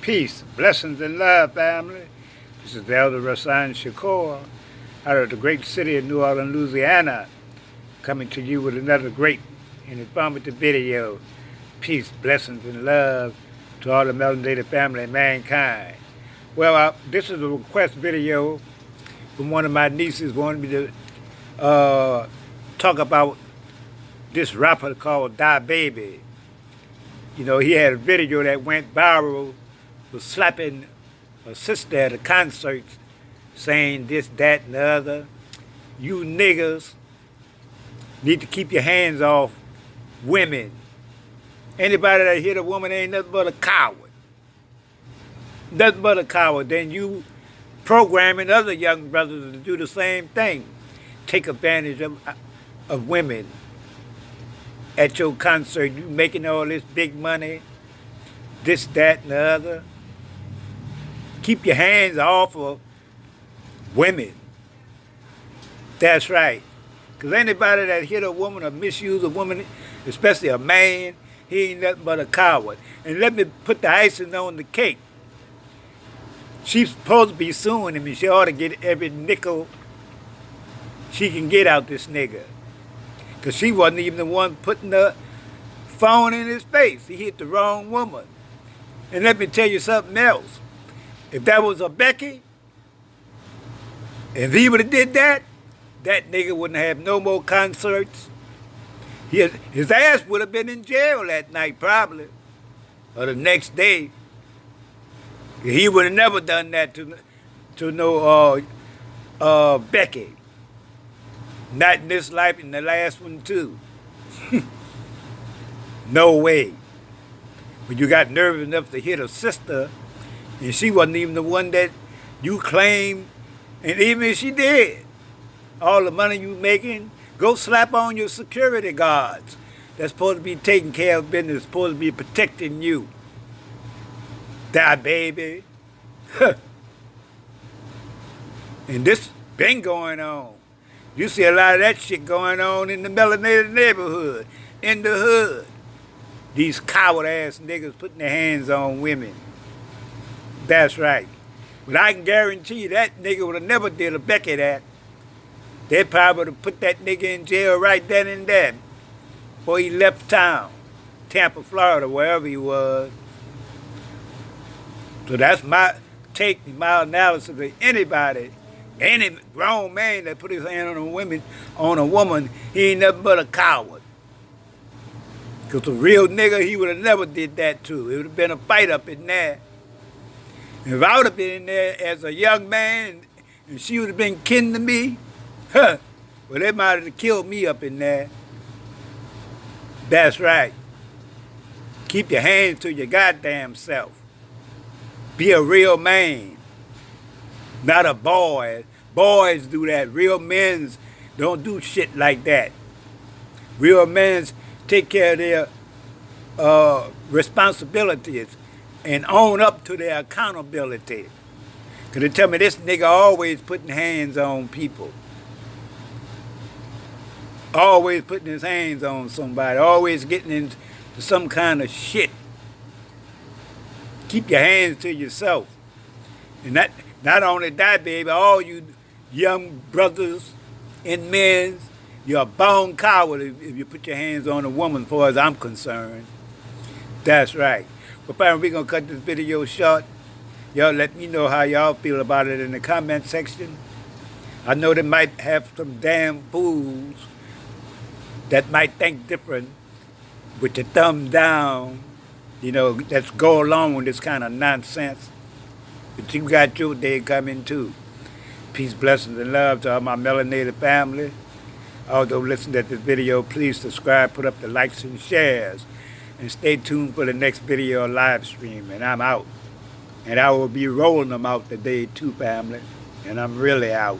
Peace, blessings, and love, family. This is the Elder Rasan Shakur out of the great city of New Orleans, Louisiana, coming to you with another great and informative video. Peace, blessings, and love to all the melanated family and mankind. Well, this is a request video from one of my nieces wanted me to talk about this rapper called Da Baby. You know, he had a video that went viral, was slapping a sister at a concert, saying this, that, and the other. You niggas need to keep your hands off women. Anybody that hit a woman ain't nothing but a coward. Nothing but a coward. Then you programming other young brothers to do the same thing. Take advantage of women. At your concert, you making all this big money, this, that, and the other. Keep your hands off of women. That's right. Because anybody that hit a woman or misuse a woman, especially a man, he ain't nothing but a coward. And let me put the icing on the cake. She's supposed to be suing him, and she ought to get every nickel she can get out this nigga. Because she wasn't even the one putting the phone in his face. He hit the wrong woman. And let me tell you something else. If that was a Becky, if he would have did that, that nigga wouldn't have no more concerts. His ass would have been in jail that night probably, or the next day. He would have never done that to no Becky. Not in this life, in the last one too. No way. But you got nerve enough to hit a sister, and she wasn't even the one that you claimed, and even if she did, all the money you making, go slap on your security guards. That's supposed to be taking care of business, supposed to be protecting you. Die, baby. And this been going on. You see a lot of that shit going on in the melanated neighborhood, in the hood. These coward-ass niggas putting their hands on women. That's right. But I can guarantee you that nigga would have never did a Becky that. They probably would have put that nigga in jail right then and there before he left town. Tampa, Florida, wherever he was. So that's my take, my analysis of anybody. Any grown man that put his hand on a woman, he ain't nothing but a coward. Because a real nigga, he would have never did that too. It would have been a fight up in there. If I would have been in there as a young man and she would have been kin to me, well, they might have killed me up in there. That's right. Keep your hands to your goddamn self. Be a real man. Not a boy. Boys do that. Real men don't do shit like that. Real men take care of their responsibilities and own up to their accountability. Because they tell me this nigga always putting hands on people. Always putting his hands on somebody. Always getting into some kind of shit. Keep your hands to yourself. And that, not only that, baby, all you young brothers and men, you're a born coward if you put your hands on a woman, as far as I'm concerned. That's right. But finally, we're going to cut this video short. Y'all let me know how y'all feel about it in the comment section. I know they might have some damn fools that might think different with the thumb down, you know, let's go along with this kind of nonsense. But you got your day coming too. Peace, blessings, and love to all my melanated family. Although listening to this video, please subscribe, put up the likes and shares, and stay tuned for the next video live stream. And I'm out. And I will be rolling them out today too, family. And I'm really out.